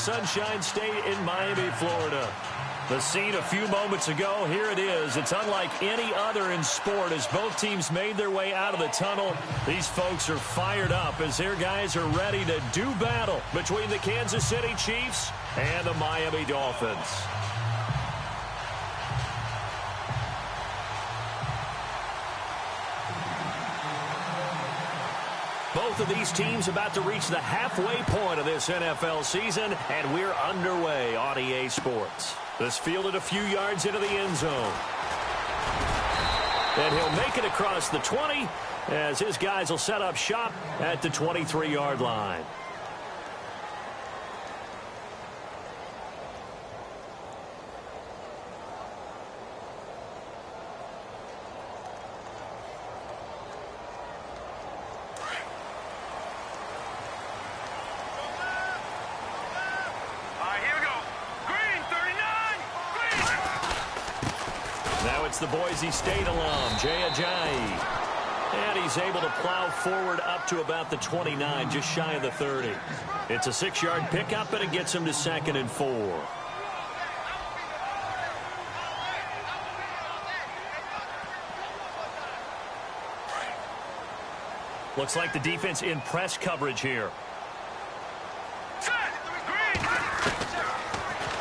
Sunshine State in Miami, Florida. The scene a few moments ago, here it is. It's unlike any other in sport as both teams made their way out of the tunnel. These folks are fired up as their guys are ready to do battle between the Kansas City Chiefs and the Miami Dolphins. Both of these teams about to reach the halfway point of this NFL season, and we're underway on EA Sports. This fielded a few yards into the end zone. And he'll make it across the 20 as his guys will set up shop at the 23-yard line. It's the Boise State alum, Jay Ajayi. And he's able to plow forward up to about the 29, just shy of the 30. It's a 6-yard pickup, and it gets him to 2nd and 4. Looks like the defense in press coverage here.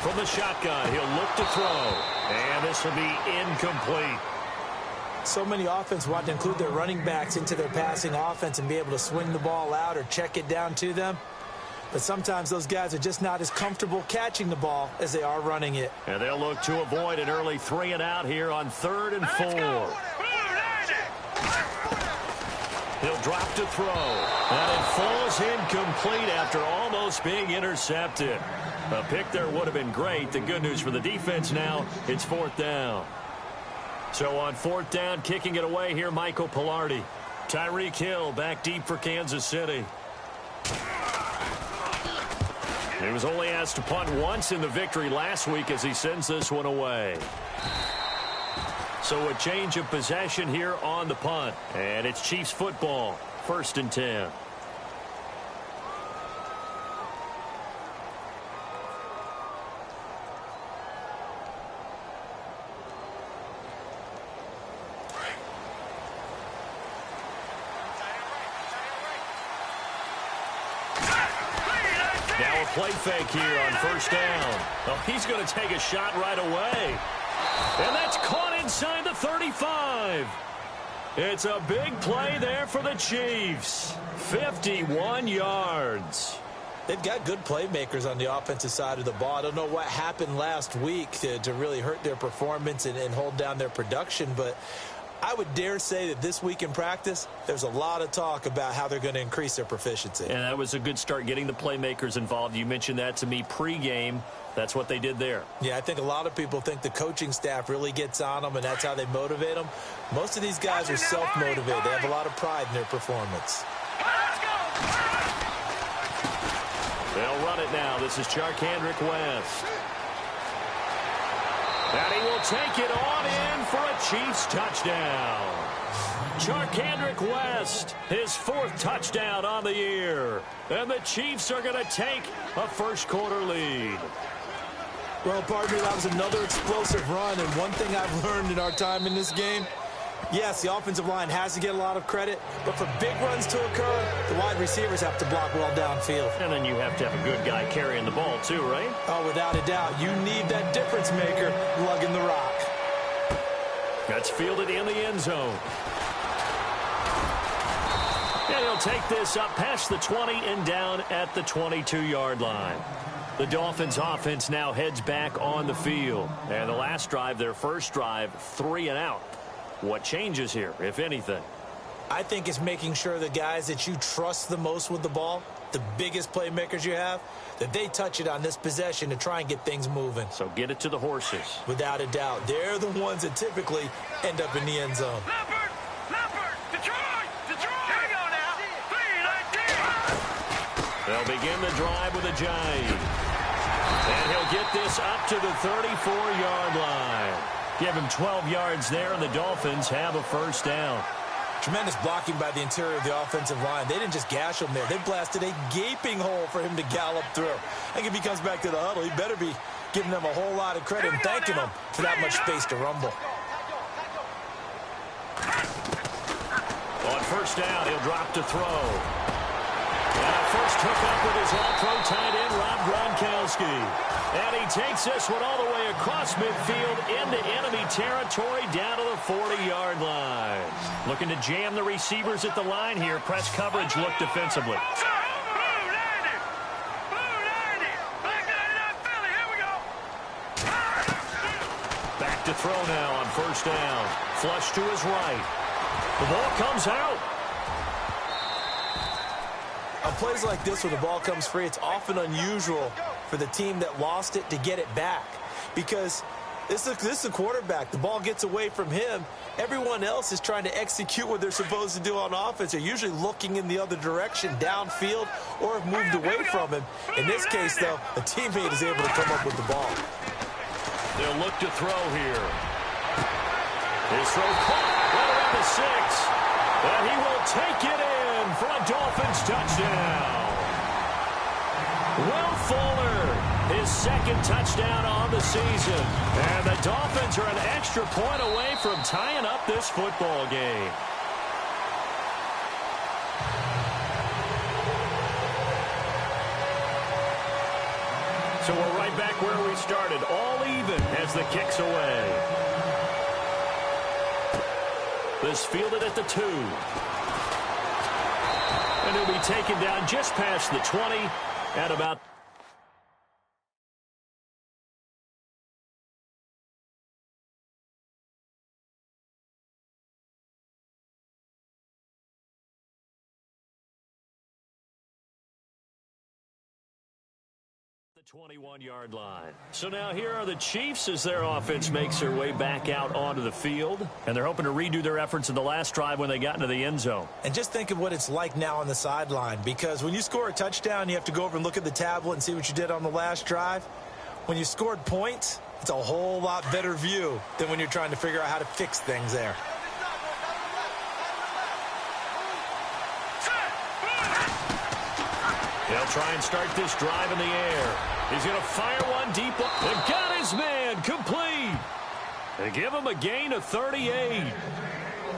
From the shotgun, he'll look to throw. And this will be incomplete. So many offense want to include their running backs into their passing offense and be able to swing the ball out or check it down to them. But sometimes those guys are just not as comfortable catching the ball as they are running it. And they'll look to avoid an early 3 and out here on 3rd and 4. He'll drop to throw. And it falls incomplete after almost being intercepted. A pick there would have been great. The good news for the defense now, it's 4th down. So on 4th down, kicking it away here, Michael Pilardi. Tyreek Hill back deep for Kansas City. He was only asked to punt once in the victory last week as he sends this one away. So a change of possession here on the punt. And it's Chiefs football, 1st and 10. Play fake here on 1st down. Oh, he's going to take a shot right away. And that's caught inside the 35. It's a big play there for the Chiefs. 51 yards. They've got good playmakers on the offensive side of the ball. I don't know what happened last week to really hurt their performance and hold down their production, but I would dare say that this week in practice, there's a lot of talk about how they're going to increase their proficiency. And that was a good start getting the playmakers involved. You mentioned that to me pregame. That's what they did there. Yeah, I think a lot of people think the coaching staff really gets on them, and that's how they motivate them. Most of these guys are self-motivated. They have a lot of pride in their performance. They'll run it now. This is Charkandrick West. And he will take it on in for a Chiefs touchdown. Charkandrick West, his 4th touchdown on the year. And the Chiefs are going to take a first-quarter lead. Well, partner, that was another explosive run. And one thing I've learned in our time in this game, yes, the offensive line has to get a lot of credit, but for big runs to occur, the wide receivers have to block well downfield. And then you have to have a good guy carrying the ball too, right? Oh, without a doubt. You need that difference maker lugging the rock. That's fielded in the end zone. And he'll take this up past the 20 and down at the 22-yard line. The Dolphins offense now heads back on the field. And the last drive, their first drive, 3 and out. What changes here, if anything? I think it's making sure the guys that you trust the most with the ball, the biggest playmakers you have, that they touch it on this possession to try and get things moving. So get it to the horses. Without a doubt. They're the ones that typically end up in the end zone. They'll begin the drive with Ajayi. And he'll get this up to the 34-yard line. Give him 12 yards there, and the Dolphins have a first down. Tremendous blocking by the interior of the offensive line. They didn't just gash him there. They blasted a gaping hole for him to gallop through. I think if he comes back to the huddle, he better be giving them a whole lot of credit and thanking them for that much space to rumble. On first down, he'll drop to throw. And a first hookup with his all-pro tight end, Rob Gronkowski. And he takes this one all the way across midfield into enemy territory down to the 40-yard line. Looking to jam the receivers at the line here. Press coverage look defensively. Back to throw now on first down. Flush to his right. The ball comes out. On plays like this where the ball comes free, it's often unusual for the team that lost it to get it back. Because this is a quarterback. The ball gets away from him. Everyone else is trying to execute what they're supposed to do on offense. They're usually looking in the other direction, downfield, or have moved away from him. In this case, though, a teammate is able to come up with the ball. They'll look to throw here. His throw caught right around the 6. And he will take it in for a Dolphins touchdown. Will Fuller, his second touchdown on the season. And the Dolphins are an extra point away from tying up this football game. So we're right back where we started, all even as the kick's away. This fielded at the 2. And he'll be taken down just past the 20 at about the 21-yard line. So now here are the Chiefs as their offense makes their way back out onto the field. And they're hoping to redo their efforts in the last drive when they got into the end zone. And just think of what it's like now on the sideline. Because when you score a touchdown, you have to go over and look at the tablet and see what you did on the last drive. When you scored points, it's a whole lot better view than when you're trying to figure out how to fix things there. They'll try and start this drive in the air. He's going to fire one deep. They got his man complete. They give him a gain of 38.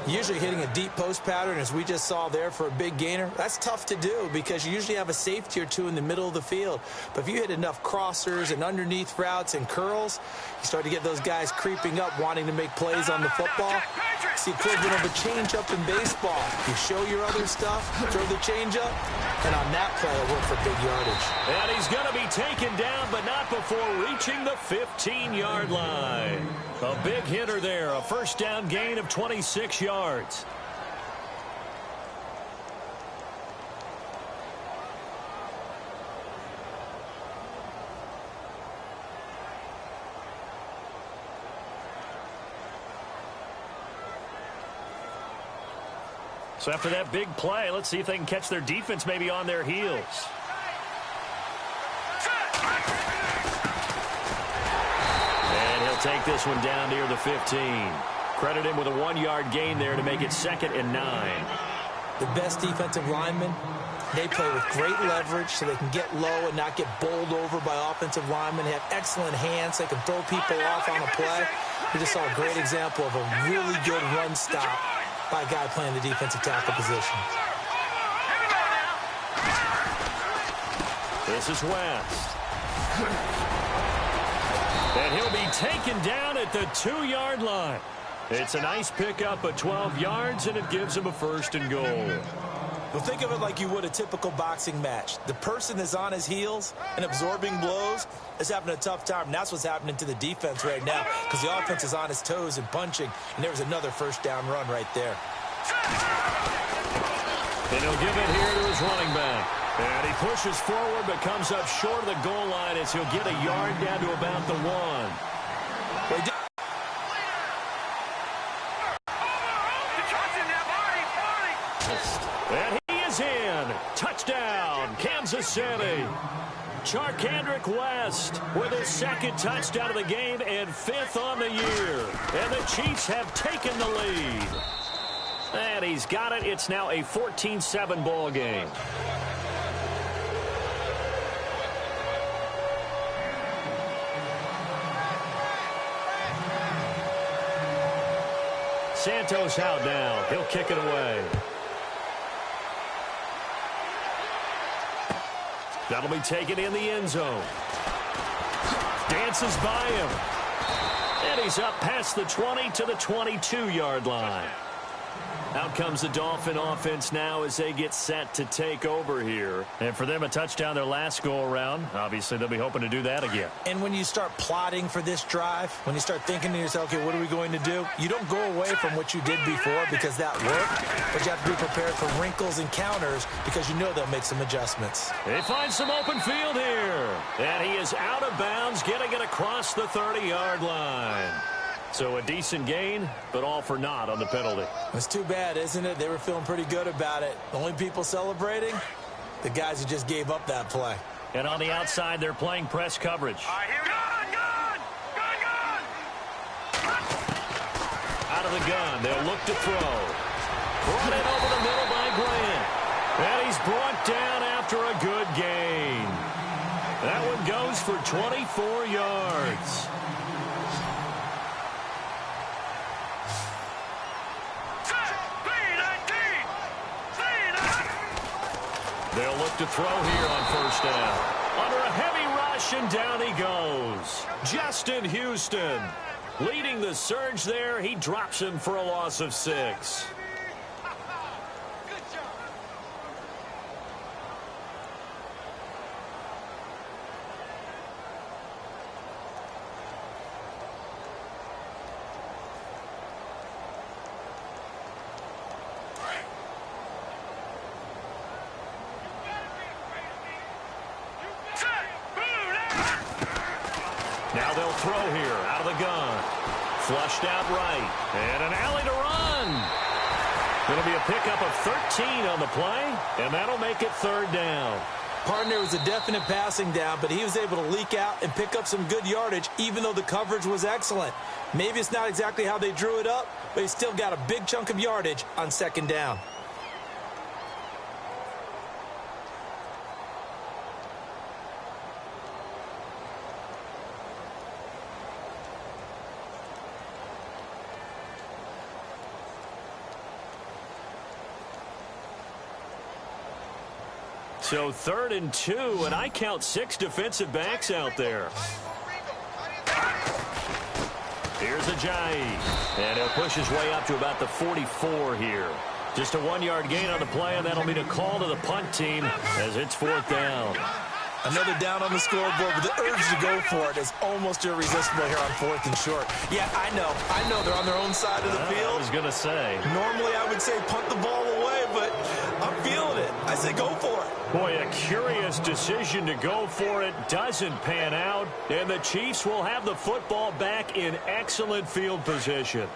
Usually hitting a deep post pattern, as we just saw there, for a big gainer, that's tough to do because you usually have a safety or two in the middle of the field. But if you hit enough crossers and underneath routes and curls, you start to get those guys creeping up, wanting to make plays on the football. It's the equivalent of a changeup in baseball. You show your other stuff, throw the changeup, and on that play, it worked for big yardage. And he's going to be taken down, but not before reaching the 15-yard line. A big hitter there, a first down gain of 26 yards. So after that big play, let's see if they can catch their defense maybe on their heels. And he'll take this one down near the 15. Credit him with a 1-yard gain there to make it 2nd and 9. The best defensive linemen, they play with great leverage so they can get low and not get bowled over by offensive linemen. They have excellent hands. They can throw people off on a play. We just saw a great example of a really good run stop by a guy playing the defensive tackle position. This is West. And he'll be taken down at the 2-yard line. It's a nice pickup of 12 yards, and it gives him a 1st and goal. Well, think of it like you would a typical boxing match. The person is on his heels and absorbing blows is having a tough time. And that's what's happening to the defense right now because the offense is on his toes and punching. And there was another first down run right there. And he'll give it here to his running back. And he pushes forward but comes up short of the goal line as he'll get a yard down to about the 1. And he is in. Touchdown, Kansas City. Charkandrick West with his 2nd touchdown of the game and 5th on the year. And the Chiefs have taken the lead. And he's got it. It's now a 14-7 ball game. Santos out now. He'll kick it away. That'll be taken in the end zone. Dances by him. And he's up past the 20 to the 22-yard line. Out comes the Dolphin offense now as they get set to take over here. And for them, a touchdown their last go-around. Obviously, they'll be hoping to do that again. And when you start plotting for this drive, when you start thinking to yourself, okay, what are we going to do? You don't go away from what you did before because that worked, but you have to be prepared for wrinkles and counters because you know they'll make some adjustments. They find some open field here. And he is out of bounds, getting it across the 30-yard line. So a decent gain, but all for naught on the penalty. It's too bad, isn't it? They were feeling pretty good about it. The only people celebrating, the guys who just gave up that play. And on the outside, they're playing press coverage. Out of the gun, they'll look to throw. Brought in over the middle by Grant. And he's brought down after a good gain. That one goes for 24 yards. They'll look to throw here on first down. Under a heavy rush, and down he goes. Justin Houston leading the surge there. He drops him for a loss of 6. Now they'll throw here out of the gun. Flushed out right. And an alley to run. It'll be a pickup of 13 on the play, and that'll make it third down. Partner was a definite passing down, but he was able to leak out and pick up some good yardage, even though the coverage was excellent. Maybe it's not exactly how they drew it up, but he still got a big chunk of yardage on second down. So 3rd and 2, and I count 6 defensive backs out there. Here's Ajayi, and he'll push his way up to about the 44 here. Just a 1-yard gain on the play, and that'll be a call to the punt team as it's 4th down. Another down on the scoreboard, but the urge to go for it is almost irresistible here on 4th and short. Yeah, I know they're on their own side of the field. I was going to say. Normally I would say punt the ball away, but I'm feeling it. I say go for it. Boy, a curious decision to go for it. Doesn't pan out, and the Chiefs will have the football back in excellent field position.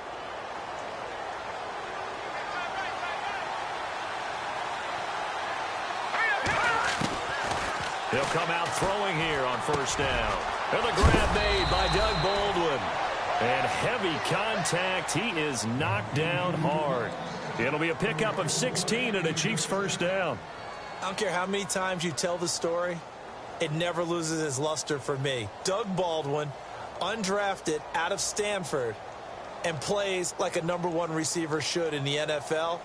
He'll come out throwing here on first down. And the grab made by Doug Baldwin. And heavy contact. He is knocked down hard. It'll be a pickup of 16 and a Chiefs first down. I don't care how many times you tell the story, it never loses its luster for me. Doug Baldwin, undrafted out of Stanford, and plays like a #1 receiver should in the NFL.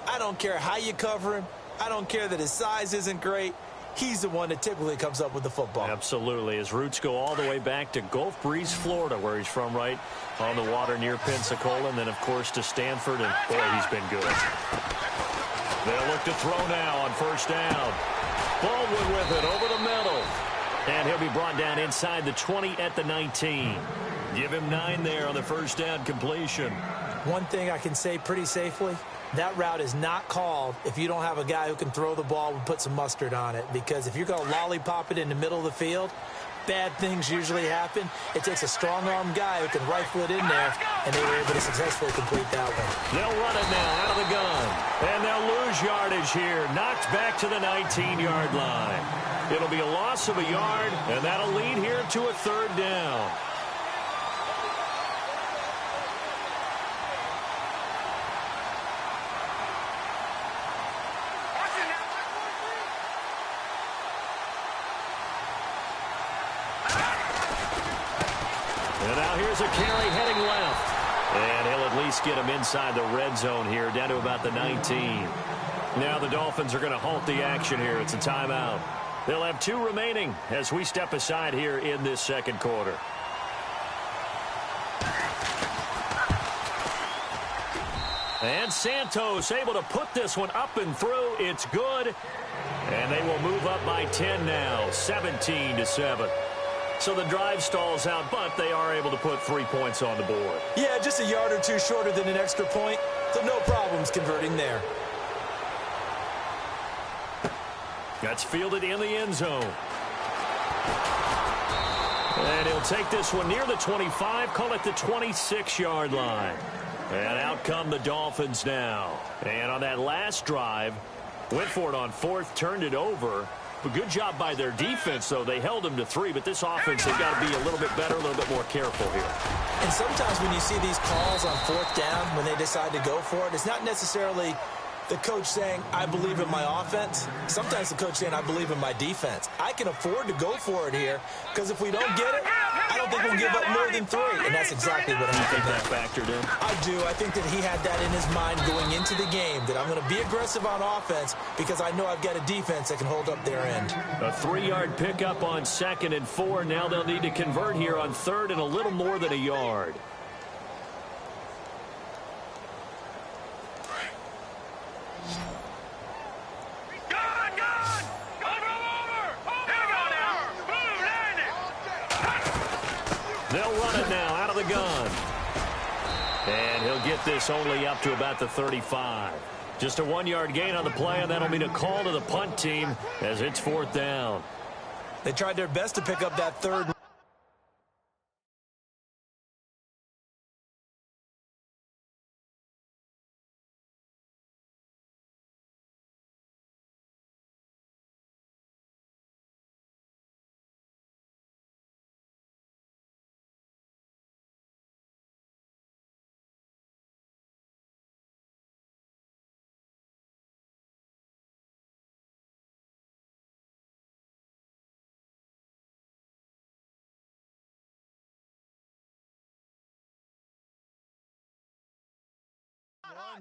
I don't care how you cover him. I don't care that his size isn't great. He's the one that typically comes up with the football. Absolutely. His roots go all the way back to Gulf Breeze, Florida, where he's from, right on the water near Pensacola, and then, of course, to Stanford, and, boy, he's been good. They'll look to throw now on first down. Baldwin with it over the middle. And he'll be brought down inside the 20 at the 19. Give him 9 there on the first down completion. One thing I can say pretty safely, that route is not called if you don't have a guy who can throw the ball and put some mustard on it. Because if you're going to lollipop it in the middle of the field, bad things usually happen. It takes a strong-arm guy who can rifle it in there, and they were able to successfully complete that one. They'll run it now out of the gun, and they'll lose yardage here. Knocked back to the 19-yard line. It'll be a loss of a yard, and that'll lead here to a third down. And now here's a carry heading left. And he'll at least get him inside the red zone here, down to about the 19. Now the Dolphins are going to halt the action here. It's a timeout. They'll have 2 remaining as we step aside here in this second quarter. And Santos able to put this one up and through. It's good. And they will move up by 10 now, 17-7. So the drive stalls out, but they are able to put 3 points on the board. Yeah, just a yard or two shorter than an extra point, so no problems converting there. That's fielded in the end zone. And he'll take this one near the 25, call it the 26-yard line. And out come the Dolphins now. And on that last drive, went for it on 4th, turned it over. But good job by their defense, though. They held them to 3, but this offense, they've got to be a little bit better, a little bit more careful here. And sometimes when you see these calls on 4th down, when they decide to go for it, it's not necessarily the coach saying, I believe in my offense. Sometimes the coach saying, I believe in my defense. I can afford to go for it here, because if we don't get it, I don't think we'll give up more than 3. And that's exactly what happened. You think that factored in? I do. I think that he had that in his mind going into the game, that I'm going to be aggressive on offense because I know I've got a defense that can hold up their end. A 3-yard pickup on 2nd and 4. Now they'll need to convert here on 3rd and a little more than a yard. They'll run it now out of the gun. And he'll get this only up to about the 35. Just a 1-yard gain on the play, and that'll mean a call to the punt team as it's 4th down. They tried their best to pick up that 3rd.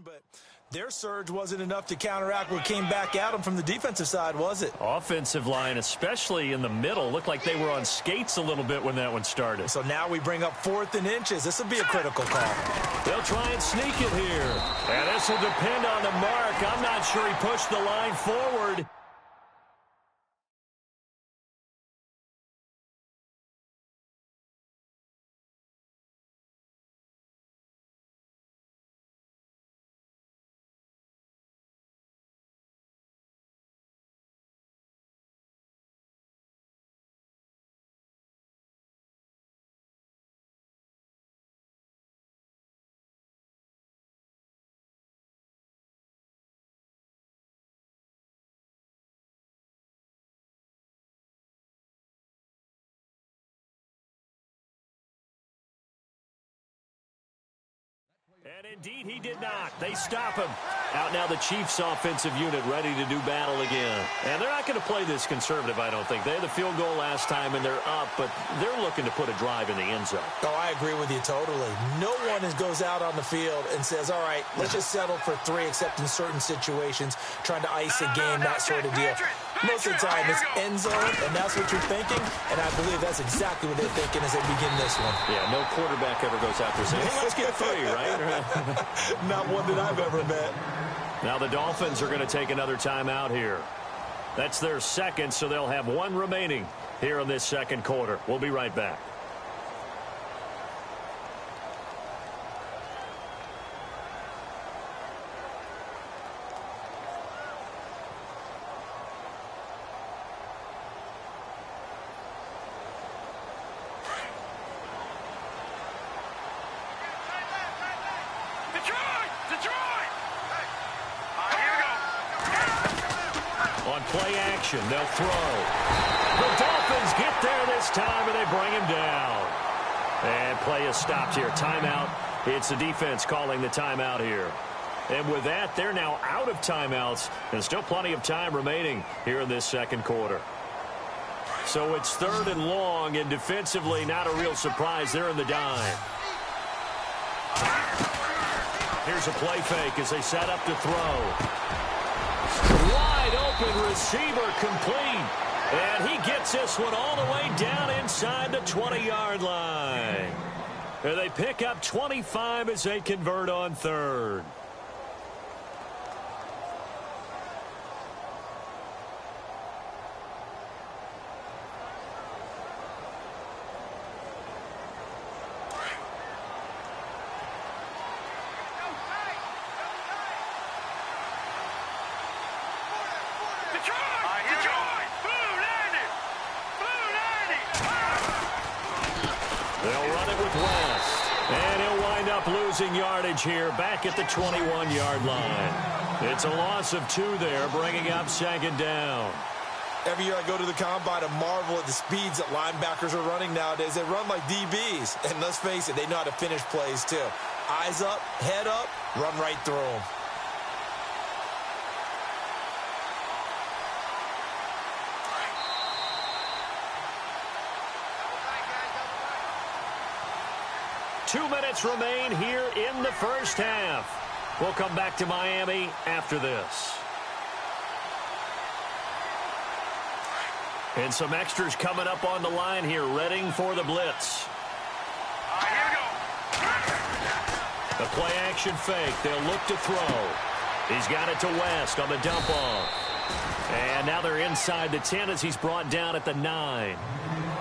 But their surge wasn't enough to counteract what came back at them from the defensive side, was it? Offensive line, especially in the middle, looked like they were on skates a little bit when that one started. So now we bring up 4th and inches. This will be a critical call. They'll try and sneak it here. And this will depend on the mark. I'm not sure he pushed the line forward. And indeed, he did not. They stop him. Out now the Chiefs offensive unit ready to do battle again. And they're not going to play this conservative, I don't think. They had the field goal last time, and they're up, but they're looking to put a drive in the end zone. Oh, I agree with you totally. No one goes out on the field and says, all right, let's just settle for 3, except in certain situations, trying to ice a game, that sort of deal. Most of the time, it's end zone, and that's what you're thinking, and I believe that's exactly what they're thinking as they begin this one. Yeah, no quarterback ever goes out there saying, hey, let's get 3, right? Not one that I've ever met. Now the Dolphins are going to take another timeout here. That's their 2nd, so they'll have 1 remaining here in this second quarter. We'll be right back. Play action. They'll throw. The Dolphins get there this time, and they bring him down. And play is stopped here. Timeout. It's the defense calling the timeout here. And with that, they're now out of timeouts, and still plenty of time remaining here in this second quarter. So it's 3rd and long, and defensively not a real surprise. They're in the dime. Here's a play fake as they set up to throw. Wide open receiver complete. And he gets this one all the way down inside the 20-yard line. And they pick up 25 as they convert on 3rd. They'll run it with West. And he'll wind up losing yardage here back at the 21-yard line. It's a loss of 2 there, bringing up 2nd down. Every year I go to the combine and marvel at the speeds that linebackers are running nowadays. They run like DBs. And let's face it, they know how to finish plays too. Eyes up, head up, run right through them. Two minutes remain here in the first half. We'll come back to Miami after this. And some extras coming up on the line here, readying for the blitz. Here we go. The play action fake. They'll look to throw. He's got it to West on the dump off. And now they're inside the 10 as he's brought down at the 9.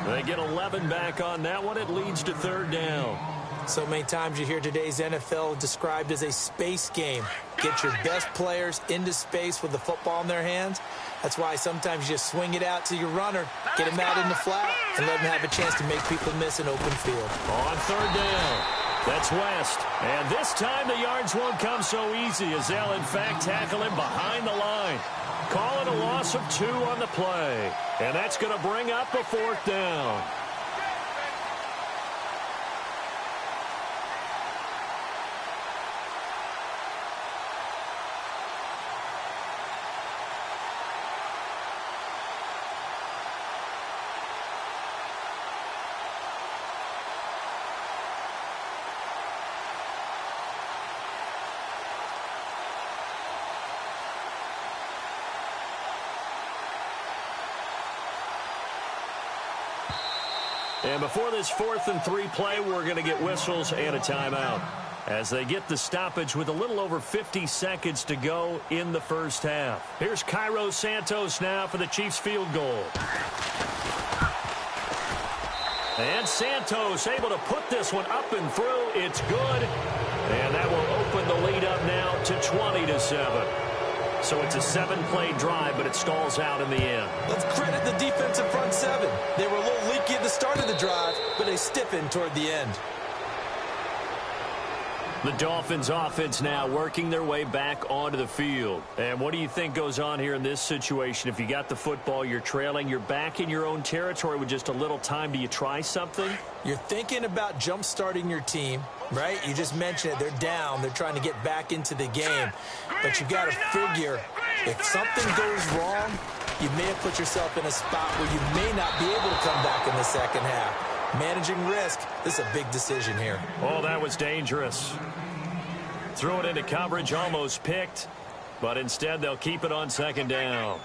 They get 11 back on that one. It leads to 3rd down. So many times you hear today's NFL described as a space game. Get your best players into space with the football in their hands. That's why sometimes you just swing it out to your runner, get him out in the flat, and let him have a chance to make people miss an open field. On 3rd down, that's West. And this time the yards won't come so easy as they'll, in fact, tackle him behind the line. Call it a loss of 2 on the play. And that's going to bring up a 4th down. And before this 4th and 3 play, we're going to get whistles and a timeout as they get the stoppage with a little over 50 seconds to go in the first half. Here's Cairo Santos now for the Chiefs field goal. And Santos able to put this one up and through. It's good. And that will open the lead up now to 20-7. So it's a 7-play drive, but it stalls out in the end. Let's credit the defensive front 7. They were a little leaky at the start of the drive, but they stiffened toward the end. The Dolphins offense now working their way back onto the field. And what do you think goes on here in this situation? If you got the football, you're trailing, you're back in your own territory with just a little time. Do you try something? You're thinking about jump-starting your team, right? You just mentioned it. They're down. They're trying to get back into the game. But you got to figure, if something goes wrong, you may have put yourself in a spot where you may not be able to come back in the second half. Managing risk, this is a big decision here. Oh, that was dangerous. Threw it into coverage, almost picked, but instead they'll keep it on 2nd down.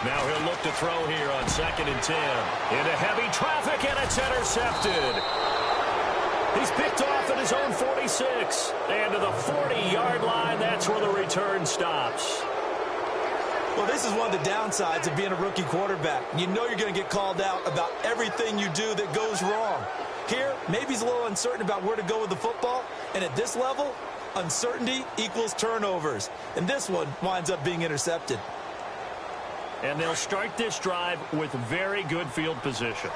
Now he'll look to throw here on 2nd and 10. Into heavy traffic, and it's intercepted. He's picked off at his own 46. And to the 40-yard line, that's where the return stops. Well, this is one of the downsides of being a rookie quarterback. You know you're going to get called out about everything you do that goes wrong. Here, maybe he's a little uncertain about where to go with the football. And at this level, uncertainty equals turnovers. And this one winds up being intercepted. And they'll start this drive with very good field position.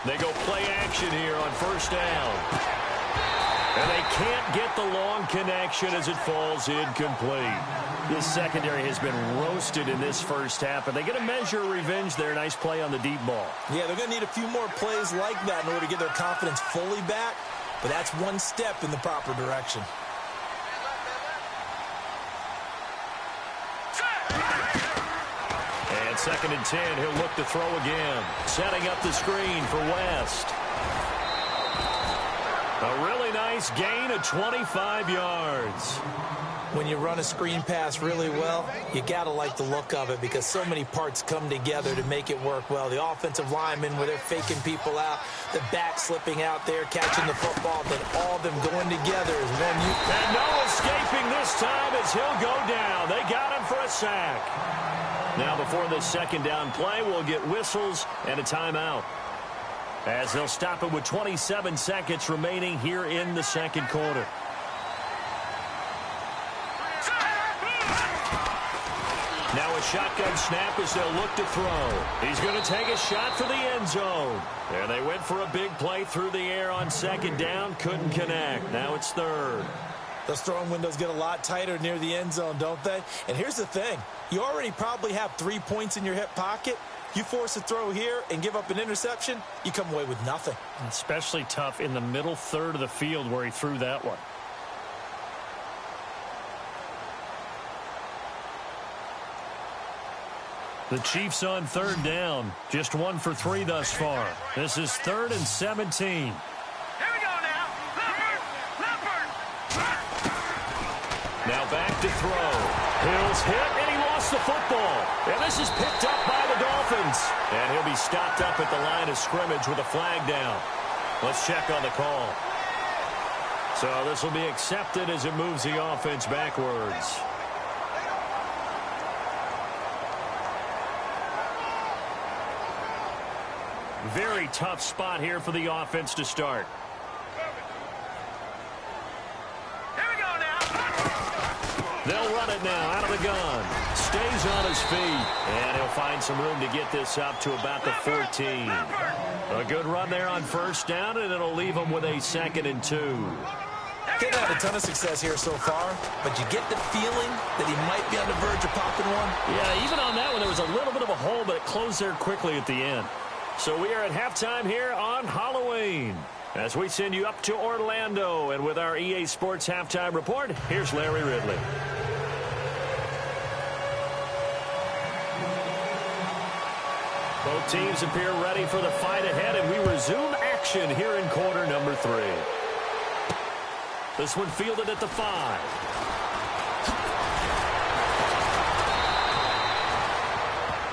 They go play action here on 1st down. And they can't get the long connection as it falls incomplete. This secondary has been roasted in this first half, and they get a measure of revenge there. Nice play on the deep ball. Yeah, they're going to need a few more plays like that in order to get their confidence fully back, but that's one step in the proper direction. And 2nd and 10, he'll look to throw again. Setting up the screen for West. A really nice gain of 25 yards. When you run a screen pass really well, you got to like the look of it because so many parts come together to make it work well. The offensive linemen, where they're faking people out, the back slipping out there, catching the football, then all of them going together is one you... And no escaping this time as he'll go down. They got him for a sack. Now before this 2nd down play, we'll get whistles and a timeout, as they'll stop it with 27 seconds remaining here in the 2nd quarter. Now a shotgun snap as they'll look to throw. He's going to take a shot for the end zone. And they went for a big play through the air on 2nd down. Couldn't connect. Now it's 3rd. Those throwing windows get a lot tighter near the end zone, don't they? And here's the thing. You already probably have 3 points in your hip pocket. You force a throw here and give up an interception, you come away with nothing. Especially tough in the middle third of the field where he threw that one. The Chiefs on 3rd down. Just 1 for 3 thus far. This is 3rd and 17. Here we go now. Leopard. Now back to throw. Hill's hit, and he lost the football. And this is picked up by the Dolphins. And he'll be stopped up at the line of scrimmage with a flag down. Let's check on the call. So this will be accepted as it moves the offense backwards. Very tough spot here for the offense to start. Here we go now. They'll run it now out of the gun. Stays on his feet. And he'll find some room to get this up to about the 14. A good run there on 1st down, and it'll leave him with a 2nd and 2. Didn't have a ton of success here so far, but you get the feeling that he might be on the verge of popping one. Yeah, even on that one, there was a little bit of a hole, but it closed there quickly at the end. So we are at halftime here on Halloween, as we send you up to Orlando. And with our EA Sports Halftime Report, here's Larry Ridley. Both teams appear ready for the fight ahead, and we resume action here in quarter number 3. This one fielded at the 5.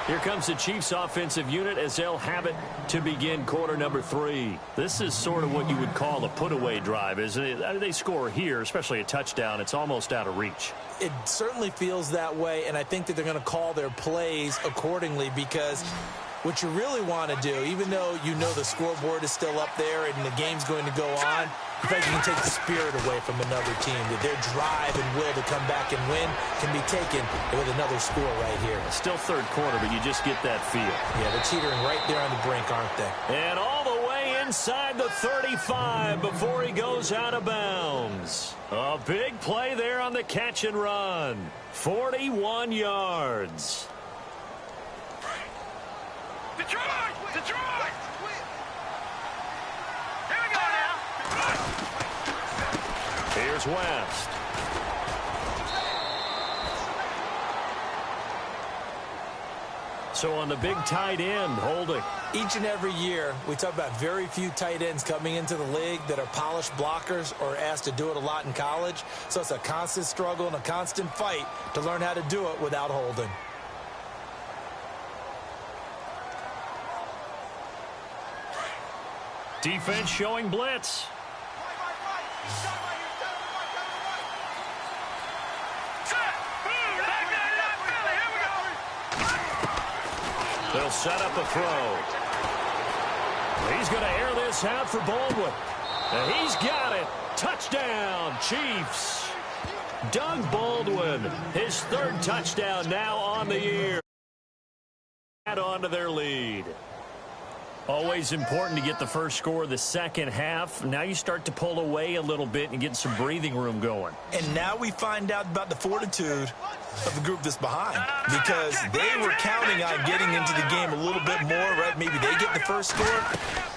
Here comes the Chiefs offensive unit as they'll have it to begin quarter number 3. This is sort of what you would call a put-away drive, isn't it? I mean, they score here, especially a touchdown. It's almost out of reach. It certainly feels that way, and I think that they're going to call their plays accordingly, because what you really want to do, even though you know the scoreboard is still up there and the game's going to go on, I think you can take the spirit away from another team, that their drive and will to come back and win can be taken with another score right here. It's still 3rd quarter, but you just get that feel. Yeah, they're teetering right there on the brink, aren't they? And all the way inside the 35 before he goes out of bounds. A big play there on the catch and run. 41 yards. Detroit! Detroit! Here we go now. Here's West. So on the big tight end, holding. Each and every year, we talk about very few tight ends coming into the league that are polished blockers or asked to do it a lot in college. So it's a constant struggle and a constant fight to learn how to do it without holding. Defense showing blitz. They'll set up a throw. He's going to air this out for Baldwin. And he's got it. Touchdown, Chiefs. Doug Baldwin, his 3rd touchdown now on the year. Add on to their lead. Always important to get the first score of the second half. Now you start to pull away a little bit and get some breathing room going. And now we find out about the fortitude of the group that's behind, because they were counting on getting into the game a little bit more, right? Maybe they get the first score.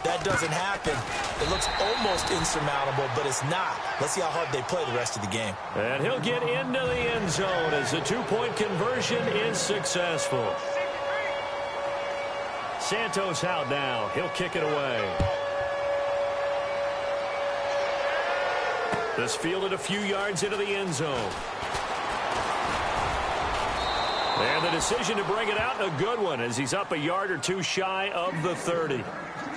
That doesn't happen. It looks almost insurmountable, but it's not. Let's see how hard they play the rest of the game. And he'll get into the end zone as the two-point conversion is successful. Santos out now. He'll kick it away. This fielded a few yards into the end zone. And the decision to bring it out, a good one, as he's up a yard or two shy of the 30.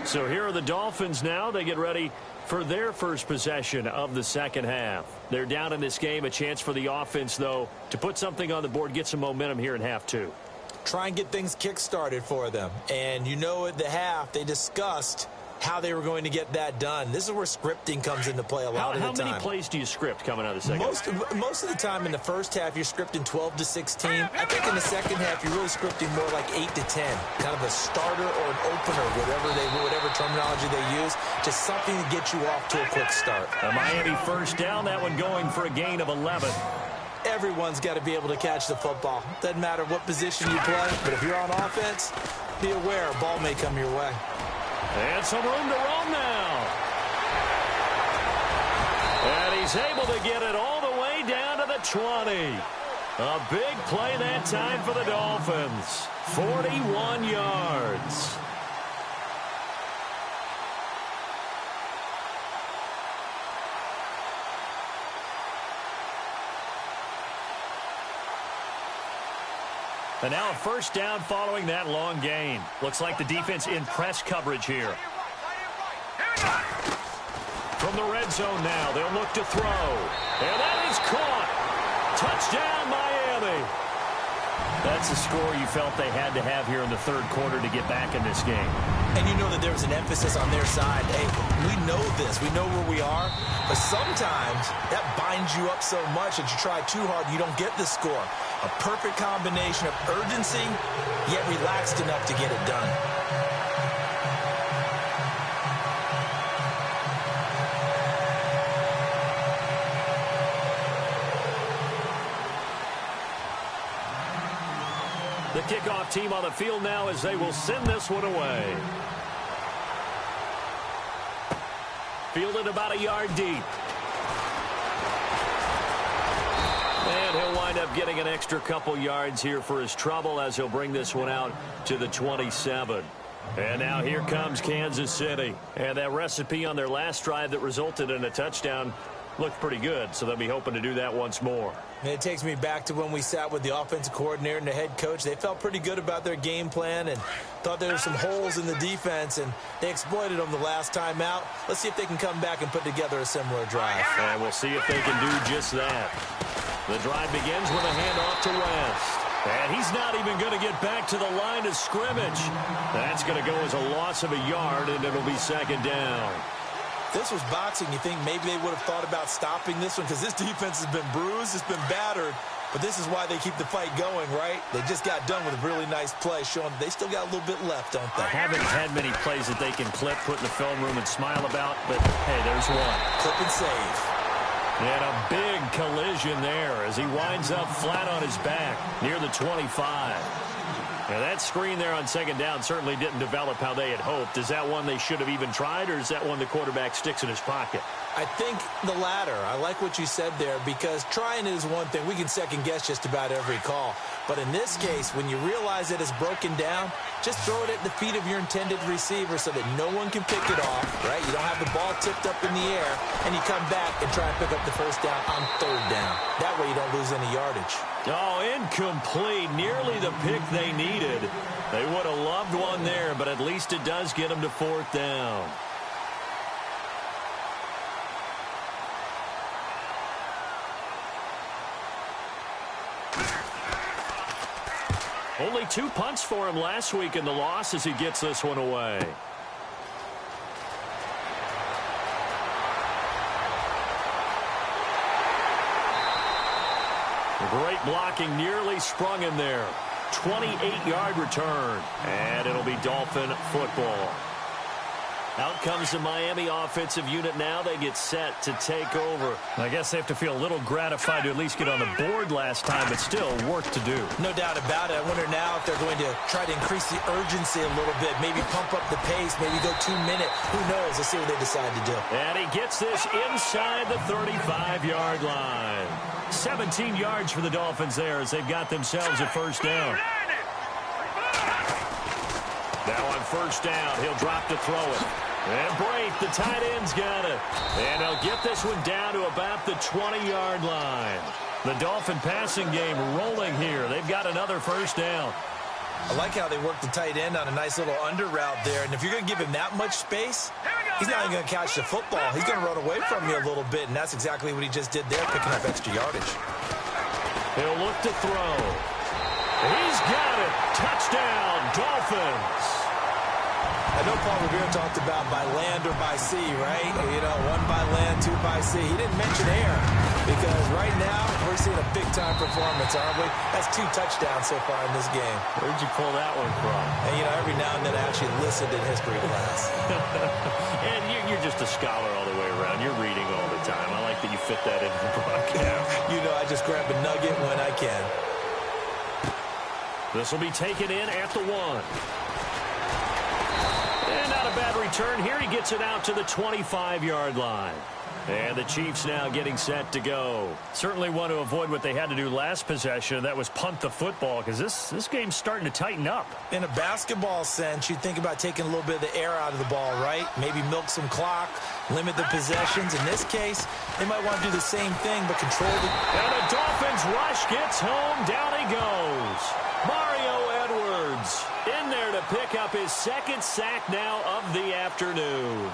So here are the Dolphins now. They get ready for their first possession of the second half. They're down in this game. A chance for the offense, though, to put something on the board, get some momentum here in half two. Try and get things kick-started for them. And you know at the half, they discussed how they were going to get that done. This is where scripting comes into play a lot of the time. How many plays do you script coming out of the second half? Most of the time in the first half, you're scripting 12 to 16. I think in the second half, you're really scripting more like 8 to 10. Kind of a starter or an opener, whatever terminology they use. Just something to get you off to a quick start. A Miami first down, that one going for a gain of 11. Everyone's got to be able to catch the football. Doesn't matter what position you play, but if you're on offense, be aware a ball may come your way. And some room to roam now. And he's able to get it all the way down to the 20. A big play that time for the Dolphins. 41 yards. And now a first down following that long gain. Looks like the defense in press coverage here. From the red zone now, they'll look to throw. And that is caught. Touchdown, Miami. That's the score you felt they had to have here in the third quarter to get back in this game. And you know that there was an emphasis on their side. Hey, we know this. We know where we are. But sometimes that binds you up so much that you try too hard, you don't get the score. A perfect combination of urgency, yet relaxed enough to get it done. The kickoff team on the field now as they will send this one away. Fielded about a yard deep. And he'll wind up getting an extra couple yards here for his trouble as he'll bring this one out to the 27. And now here comes Kansas City. And that recipe on their last drive that resulted in a touchdown looked pretty good, so they'll be hoping to do that once more. And it takes me back to when we sat with the offensive coordinator and the head coach. They felt pretty good about their game plan and thought there were some holes in the defense, and they exploited them the last time out. Let's see if they can come back and put together a similar drive. And we'll see if they can do just that. The drive begins with a handoff to West. And he's not even going to get back to the line of scrimmage. That's going to go as a loss of a yard, and it'll be second down. If this was boxing, you think maybe they would have thought about stopping this one, because this defense has been bruised, it's been battered, but this is why they keep the fight going, right? They just got done with a really nice play, showing they still got a little bit left, don't they? Haven't had many plays that they can clip, put in the film room, and smile about, but hey, there's one. Clip and save. And a big collision there as he winds up flat on his back near the 25. Now, that screen there on second down certainly didn't develop how they had hoped. Is that one they should have even tried, or is that one the quarterback sticks in his pocket? I think the latter. I like what you said there, because trying it is one thing. We can second-guess just about every call. But in this case, when you realize that it's broken down, just throw it at the feet of your intended receiver so that no one can pick it off, right? You don't have the ball tipped up in the air, and you come back and try and pick up the first down on third down. That way you don't lose any yardage. Oh, incomplete. Nearly the pick they needed. They would have loved one there, but at least it does get them to fourth down. Only 2 punts for him last week in the loss as he gets this one away. Great blocking, nearly sprung him there. 28-yard return, and it'll be Dolphin football. Out comes the Miami offensive unit now. They get set to take over. I guess they have to feel a little gratified to at least get on the board last time, but still work to do. No doubt about it. I wonder now if they're going to try to increase the urgency a little bit, maybe pump up the pace, maybe go 2 minute. Who knows? Let's see what they decide to do. And he gets this inside the 35-yard line. 17 yards for the Dolphins there as they've got themselves a first down. Now on first down, he'll drop to throw it. And Brate, the tight end's got it. And he'll get this one down to about the 20-yard line. The Dolphin passing game rolling here. They've got another first down. I like how they work the tight end on a nice little under route there. And if you're going to give him that much space, he's not even going to catch the football. He's going to run away from you a little bit, and that's exactly what he just did there, picking up extra yardage. He'll look to throw. He's got it. Touchdown, Dolphins. I know Paul Revere talked about by land or by sea, right? You know, 1 by land, 2 by sea. He didn't mention air because right now we're seeing a big-time performance, aren't we? That's 2 touchdowns so far in this game. Where'd you pull that one from? And, you know, every now and then I actually listened in history class. And you're just a scholar all the way around. You're reading all the time. I like that you fit that into the broadcast. You know, I just grab a nugget when I can. This will be taken in at the 1. And not a bad return here. He gets it out to the 25-yard line. And the Chiefs now getting set to go. Certainly want to avoid what they had to do last possession. That was punt the football because this game's starting to tighten up. In a basketball sense, you think about taking a little bit of the air out of the ball, right? Maybe milk some clock, limit the possessions. In this case, they might want to do the same thing but control the... And the Dolphins rush gets home. Down he goes. Mario Edwards in there to pick up his 2nd sack now of the afternoon.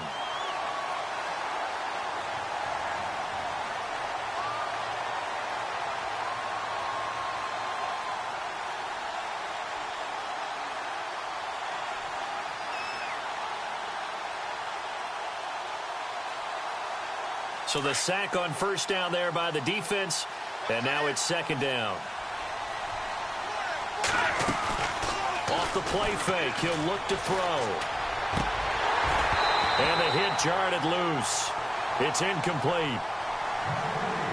So the sack on first down there by the defense, and now it's 2nd down. Off the play fake, he'll look to throw. And the hit jarred it loose. It's incomplete.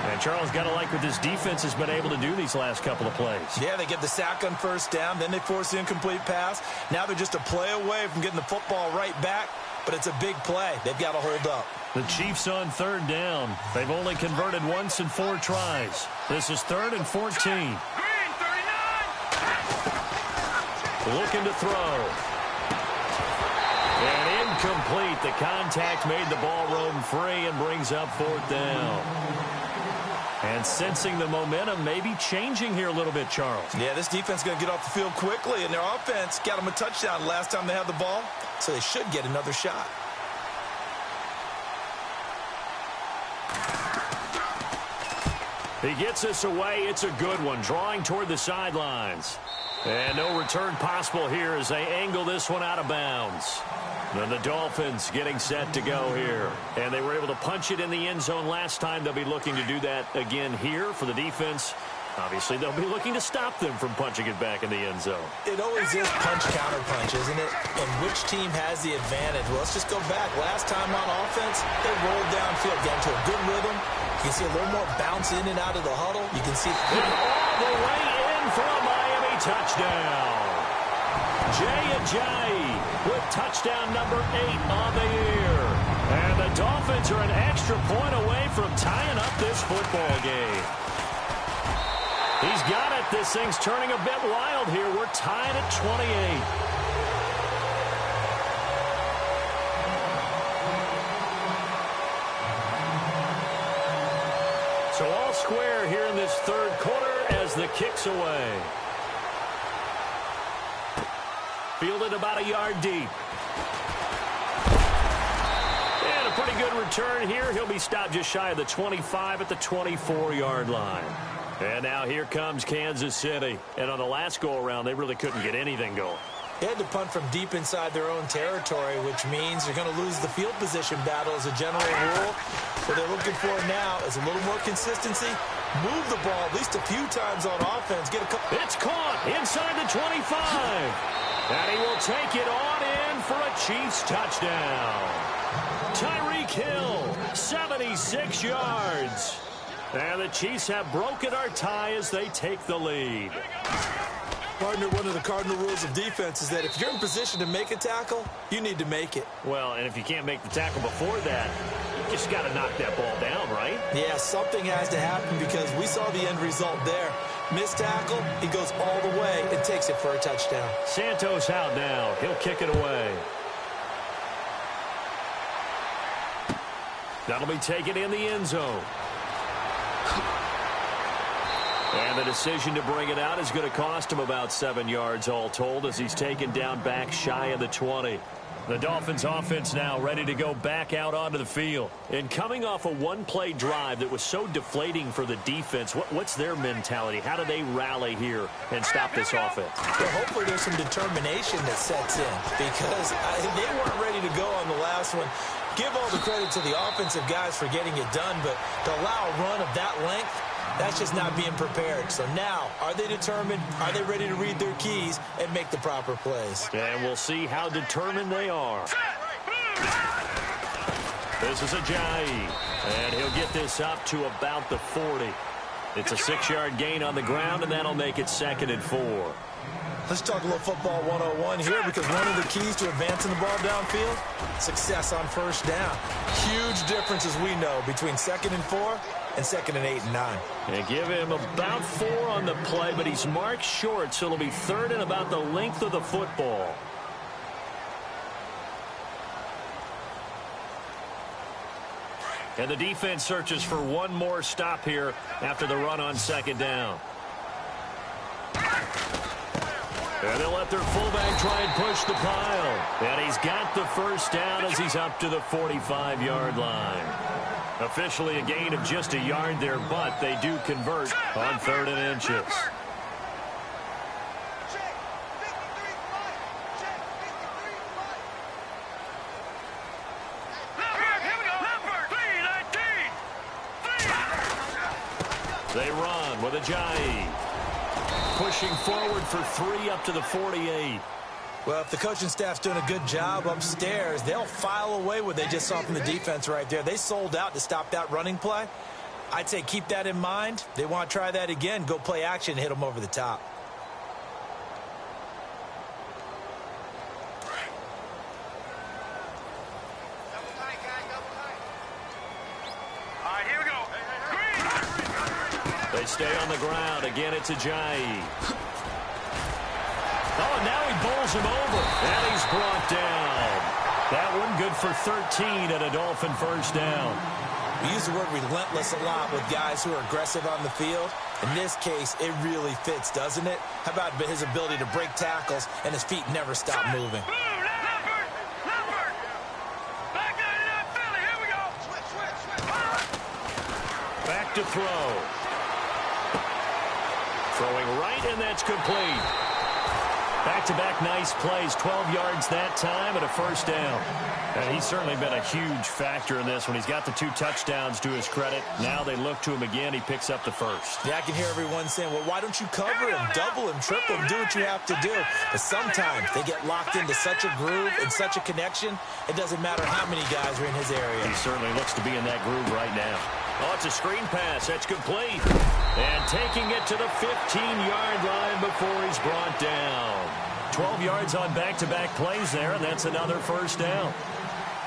And Charles, got to like what this defense has been able to do these last couple of plays. Yeah, they get the sack on first down, then they force the incomplete pass. Now they're just a play away from getting the football right back, but it's a big play. They've got to hold up. The Chiefs on 3rd down. They've only converted once in 4 tries. This is 3rd and 14. Green, 39. Looking to throw. And incomplete. The contact made the ball roam free and brings up 4th down. And sensing the momentum maybe changing here a little bit, Charles. Yeah, this defense is going to get off the field quickly, and their offense got them a touchdown last time they had the ball, so they should get another shot. He gets this away. It's a good one. Drawing toward the sidelines. And no return possible here as they angle this one out of bounds. Then the Dolphins getting set to go here. And they were able to punch it in the end zone last time. They'll be looking to do that again here for the defense. Obviously, they'll be looking to stop them from punching it back in the end zone. It always is punch-counter-punch, isn't it? And which team has the advantage? Well, let's just go back. Last time on offense, they rolled downfield, got into a good rhythm. You can see a little more bounce in and out of the huddle. You can see... And all the way in for a Miami touchdown. Jay Ajayi with touchdown number 8 on the year. And the Dolphins are an extra point away from tying up this football game. He's got it. This thing's turning a bit wild here. We're tied at 28. So all square here in this 3rd quarter as the kick's away. Fielded about a yard deep. And a pretty good return here. He'll be stopped just shy of the 25 at the 24-yard line. And now here comes Kansas City. And on the last go-around, they really couldn't get anything going. They had to punt from deep inside their own territory, which means they're going to lose the field position battle as a general rule. What they're looking for now is a little more consistency. Move the ball at least a few times on offense. Get a couple. It's caught inside the 25. And he will take it on in for a Chiefs touchdown. Tyreek Hill, 76 yards. And the Chiefs have broken our tie as they take the lead. Partner, one of the cardinal rules of defense is that if you're in position to make a tackle, you need to make it. Well, and if you can't make the tackle before that, you just got to knock that ball down, right? Yeah, something has to happen because we saw the end result there. Missed tackle, he goes all the way and takes it for a touchdown. Santos out now. He'll kick it away. That'll be taken in the end zone. And the decision to bring it out is going to cost him about 7 yards all told as he's taken down back shy of the 20. The Dolphins offense now ready to go back out onto the field. And coming off a one-play drive that was so deflating for the defense, what's their mentality? How do they rally here and stop this offense? Well, hopefully there's some determination that sets in because they weren't ready to go on the last one. Give all the credit to the offensive guys for getting it done, but to allow a run of that length, that's just not being prepared. So now, are they determined? Are they ready to read their keys and make the proper plays? And we'll see how determined they are. This is Ajayi, and he'll get this up to about the 40. It's a 6-yard gain on the ground, and that'll make it 2nd and 4. Let's talk a little football 101 here because one of the keys to advancing the ball downfield, success on first down. Huge difference, as we know, between 2nd and 4 and 2nd and 8 and 9. They give him about 4 on the play, but he's marked short, so it'll be 3rd and about the length of the football. And the defense searches for one more stop here after the run on 2nd down. And they'll let their fullback try and push the pile. And he's got the first down as he's up to the 45-yard line. Officially a gain of just a yard there, but they do convert on 3rd and inches. They run with Ajayi. Pushing forward for 3 up to the 48. Well, if the coaching staff's doing a good job upstairs, they'll file away what they just saw from the defense right there. They sold out to stop that running play. I'd say keep that in mind. They want to try that again. Go play action and hit them over the top. They stay on the ground. Again, it's Ajayi. Oh, and now he bowls him over. And he's brought down. That one good for 13 at a Dolphin first down. We use the word relentless a lot with guys who are aggressive on the field. In this case, it really fits, doesn't it? How about his ability to break tackles and his feet never stop moving? Back to throw. Throwing right, and that's complete. Back-to-back nice plays, 12 yards that time and a first down. And he's certainly been a huge factor in this one. He's got the 2 touchdowns to his credit. Now they look to him again. He picks up the first. Yeah, I can hear everyone saying, well, why don't you cover him, double him, triple him, do what you have to do. But sometimes they get locked into such a groove and such a connection, it doesn't matter how many guys are in his area. He certainly looks to be in that groove right now. Oh, it's a screen pass. That's complete. And taking it to the 15-yard line before he's brought down. 12 yards on back-to-back plays there, and that's another first down.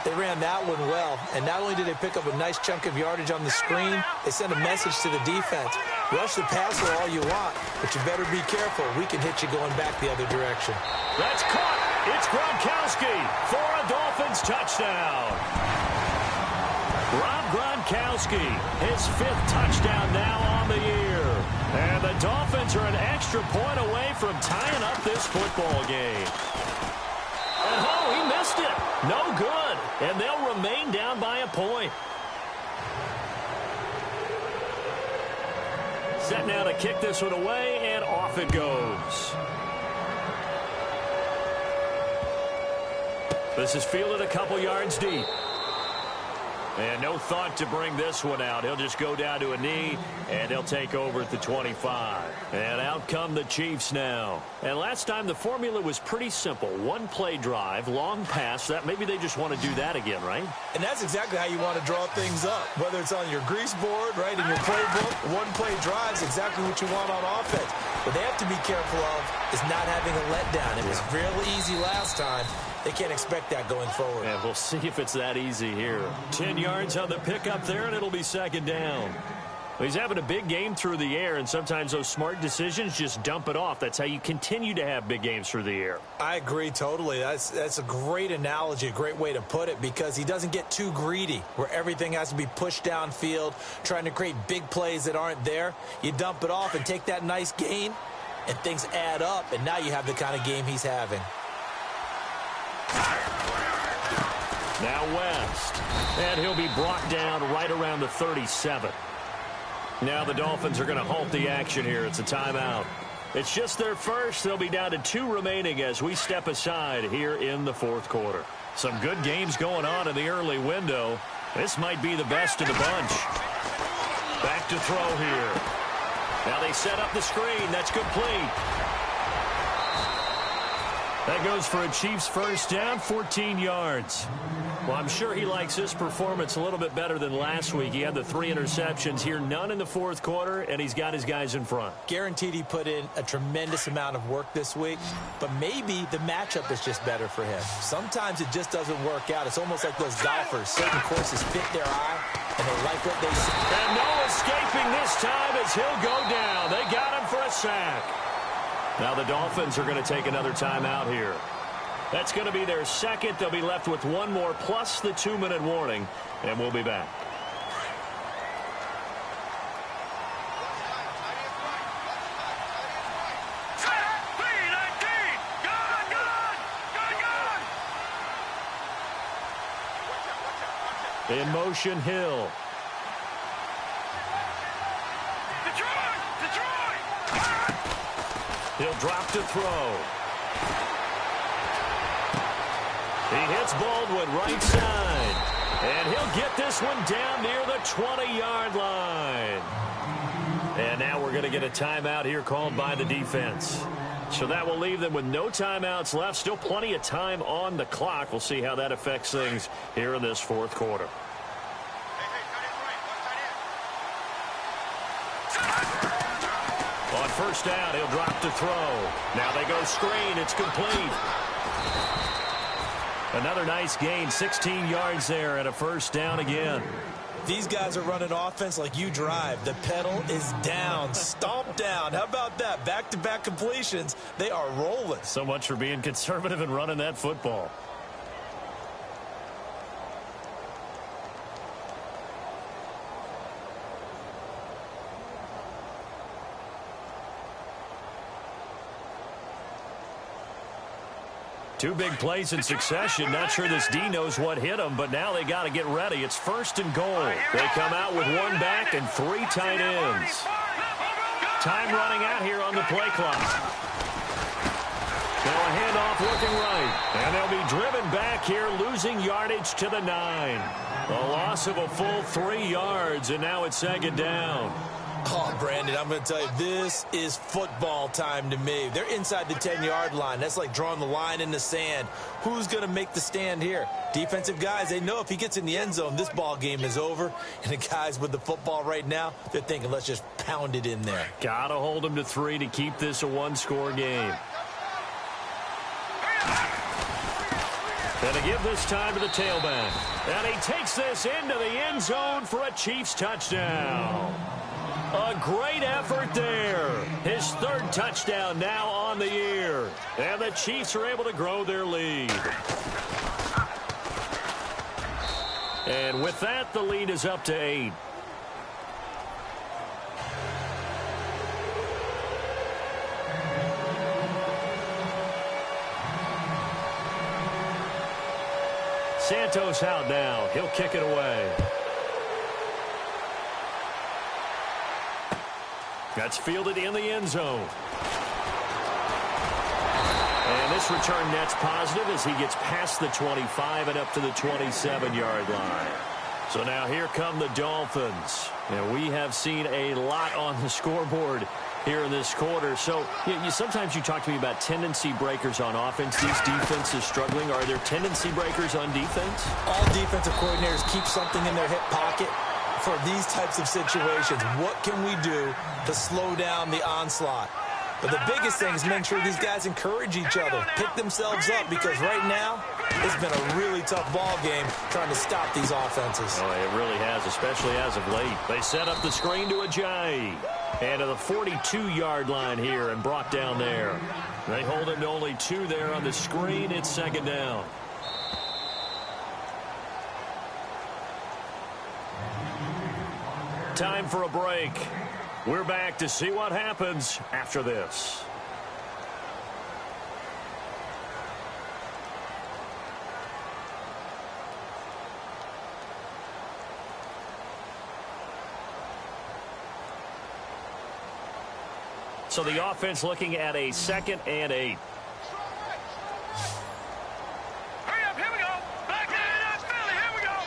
They ran that one well, and not only did they pick up a nice chunk of yardage on the screen, they sent a message to the defense. Rush the passer all you want, but you better be careful. We can hit you going back the other direction. That's caught. It's Gronkowski for a Dolphins touchdown. Rob Gronkowski, his 5th touchdown now on the year. And the Dolphins are an extra point away from tying up this football game. And oh, he missed it. No good. And they'll remain down by a point. Set now to kick this one away, and off it goes. This is fielded a couple yards deep. And no thought to bring this one out. He'll just go down to a knee, and he'll take over at the 25. And out come the Chiefs now. And last time the formula was pretty simple. One play drive, long pass. That maybe they just want to do that again, right? And that's exactly how you want to draw things up. Whether it's on your grease board, right, in your playbook, one play drive is exactly what you want on offense. What they have to be careful of is not having a letdown. It was real easy last time. They can't expect that going forward. And we'll see if it's that easy here. 10 yards on the pickup there, and it'll be second down. He's having a big game through the air, and sometimes those smart decisions just dump it off. That's how you continue to have big games through the air. I agree totally. That's a great analogy, a great way to put it, because he doesn't get too greedy where everything has to be pushed downfield, trying to create big plays that aren't there. You dump it off and take that nice gain, and things add up, and now you have the kind of game he's having. Now West. And he'll be brought down right around the 37. Now the Dolphins are going to halt the action here. It's a timeout. It's just their first. They'll be down to 2 remaining as we step aside here in the fourth quarter. Some good games going on in the early window. This might be the best of the bunch. Back to throw here. Now they set up the screen. That's complete. That goes for a Chiefs first down, 14 yards. Well, I'm sure he likes this performance a little bit better than last week. He had the 3 interceptions here, none in the fourth quarter, and he's got his guys in front. Guaranteed he put in a tremendous amount of work this week, but maybe the matchup is just better for him. Sometimes it just doesn't work out. It's almost like those golfers. Certain courses fit their eye, and they like what they see. And no escaping this time as he'll go down. They got him for a sack. Now the Dolphins are going to take another timeout here. That's going to be their second. They'll be left with one more plus the 2-minute warning, and we'll be back. In motion, Hill. He'll drop to throw. He hits Baldwin right side. And he'll get this one down near the 20-yard line. And now we're going to get a timeout here called by the defense. So that will leave them with no timeouts left. Still plenty of time on the clock. We'll see how that affects things here in this fourth quarter. On first down, he'll drop to throw. Now they go screen. It's complete. Another nice gain, 16 yards there and a first down again. These guys are running offense like you drive. The pedal is down, stomp down. How about that? Back-to-back completions. They are rolling. So much for being conservative and running that football. Two big plays in succession. Not sure this D knows what hit him, but now they got to get ready. It's first and goal. They come out with one back and 3 tight ends. Time running out here on the play clock. Now a handoff looking right. And they'll be driven back here, losing yardage to the 9. A loss of a full 3 yards, and now it's second down. Oh, Brandon, I'm going to tell you, this is football time to me. They're inside the 10-yard line. That's like drawing the line in the sand. Who's going to make the stand here? Defensive guys, they know if he gets in the end zone, this ball game is over. And the guys with the football right now, they're thinking, let's just pound it in there. Got to hold them to 3 to keep this a one-score game. And to give this time to the tailback. And he takes this into the end zone for a Chiefs touchdown. A great effort there. His 3rd touchdown now on the year. And the Chiefs are able to grow their lead. And with that, the lead is up to 8. Santos out now. He'll kick it away. That's fielded in the end zone. And this return net's positive as he gets past the 25 and up to the 27-yard line. So now here come the Dolphins. And we have seen a lot on the scoreboard here in this quarter. So sometimes you talk to me about tendency breakers on offense. These defenses struggling. Are there tendency breakers on defense? All defensive coordinators keep something in their hip pocket for these types of situations. What can we do to slow down the onslaught? But the biggest thing is make sure these guys encourage each other, pick themselves up, because right now it's been a really tough ball game trying to stop these offenses. Oh, it really has, especially as of late. They set up the screen to Ajayi. And to the 42-yard line here and brought down there. They hold him to only 2 there on the screen. It's second down. Time for a break. We're back to see what happens after this. So the offense looking at a 2nd and 8. Hurry up, here we go. Back in it, Philly, here we go.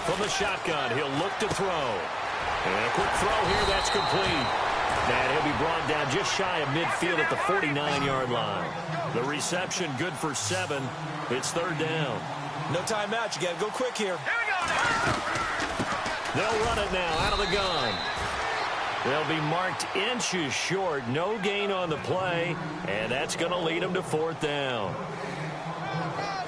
From the shotgun, he'll look to throw. And a quick throw here, that's complete. And he'll be brought down just shy of midfield at the 49-yard line. The reception good for 7. It's 3rd down. No timeout. You got to go quick here. Here we go now. They'll run it now out of the gun. They'll be marked inches short. No gain on the play, and that's going to lead them to 4th down.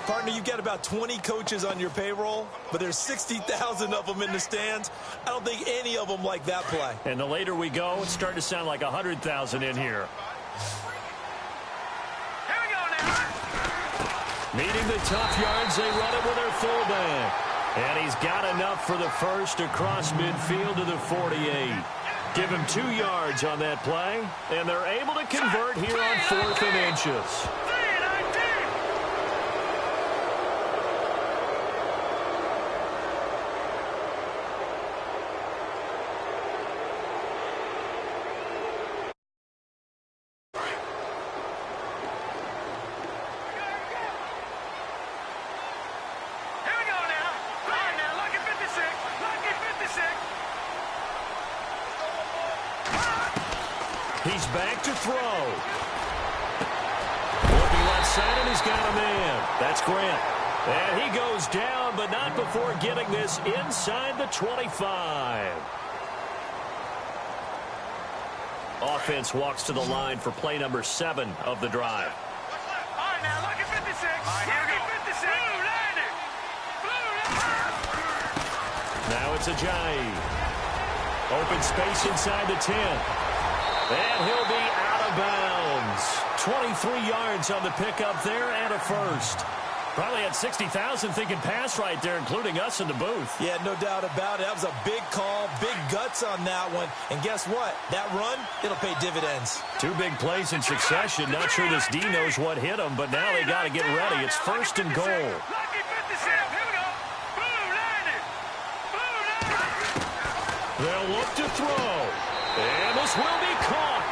Partner, you've got about 20 coaches on your payroll, but there's 60,000 of them in the stands. I don't think any of them like that play. And the later we go, it's starting to sound like 100,000 in here. Here we go now. Needing the tough yards, they run it with their fullback. And he's got enough for the first across midfield to the 48. Give him 2 yards on that play, and they're able to convert here on 4th and inches. He's back to throw. Looking left side, and he's got a man. That's Grant. And he goes down, but not before getting this inside the 25. Offense walks to the line for play number 7 of the drive. All right, now look at 56. Here we go. 56. Blue landed. Blue landed. Now it's Ajayi. Open space inside the 10. And he'll be out of bounds. 23 yards on the pickup there and a first. Probably had 60,000 thinking pass right there, including us in the booth. Yeah, no doubt about it. That was a big call, big guts on that one. And guess what? That run, it'll pay dividends. 2 big plays in succession. Not sure this D knows what hit him, but now they got to get ready. It's 1st and goal. Lucky 56. Here we go. Blue landed. Blue landed. They'll look to throw. And this will be caught.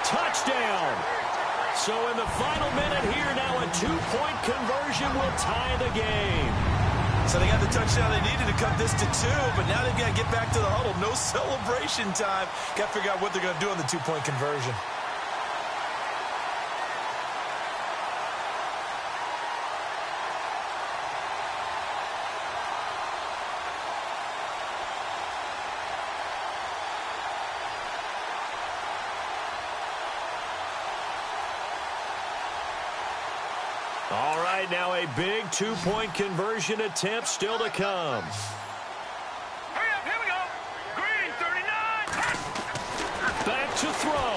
Touchdown. So in the final minute here, now a 2-point conversion will tie the game. So they got the touchdown they needed to cut this to 2, but now they've got to get back to the huddle. No celebration time. Got to figure out what they're going to do on the 2-point conversion. All right, now a big 2-point conversion attempt still to come. Hurry up, here we go. Green, 39. Back to throw.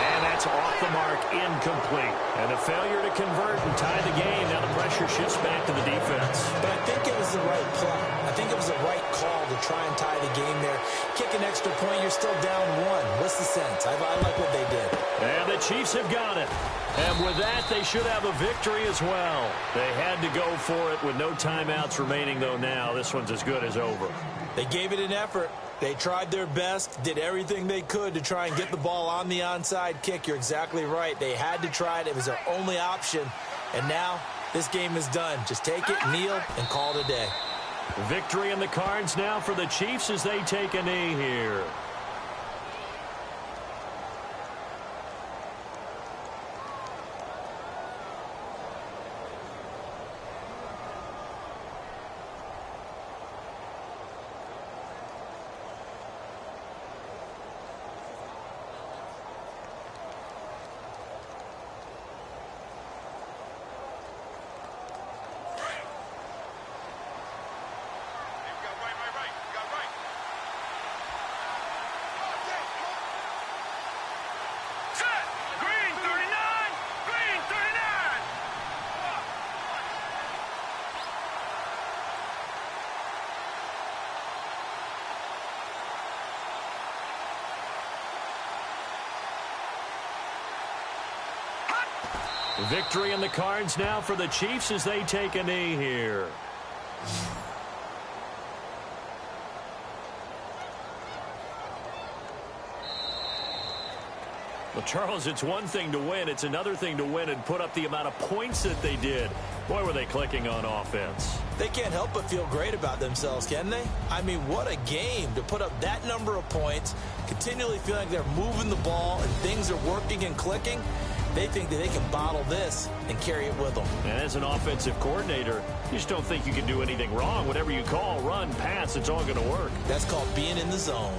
And that's off the mark, incomplete. And a failure to convert and tie the game. Now the pressure shifts back to the defense. But I think it was the right play. I think it was the right call to try and tie the game there. Kick an extra point, you're still down 1. What's the sense? I like what they did. And the Chiefs have got it. And with that, they should have a victory as well. They had to go for it with no timeouts remaining, though now. This one's as good as over. They gave it an effort. They tried their best, did everything they could to try and get the ball on the onside kick. You're exactly right. They had to try it. It was their only option. And now This game is done. Just take it, kneel, and call it a day. Victory in the cards now for the Chiefs as they take a knee here. Victory in the cards now for the Chiefs as they take a knee here. Well, Charles, it's one thing to win. It's another thing to win and put up the amount of points that they did. Boy, were they clicking on offense. They can't help but feel great about themselves, can they? I mean, what a game to put up that number of points, continually feeling like they're moving the ball and things are working and clicking. They think that they can bottle this and carry it with them. And as an offensive coordinator, you just don't think you can do anything wrong. Whatever you call, run, pass, it's all going to work. That's called being in the zone.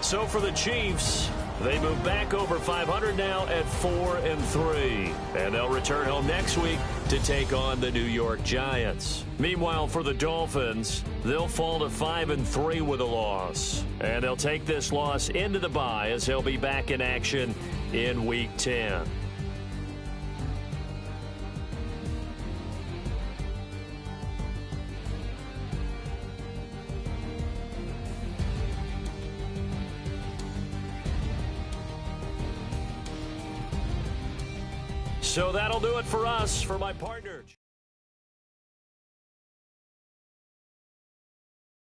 So for the Chiefs, they move back over 500 now at 4-3. And they'll return home next week to take on the New York Giants. Meanwhile, for the Dolphins, they'll fall to 5-3 with a loss. And they'll take this loss into the bye as they'll be back in action in Week 10. So that'll do it for us. For my partner.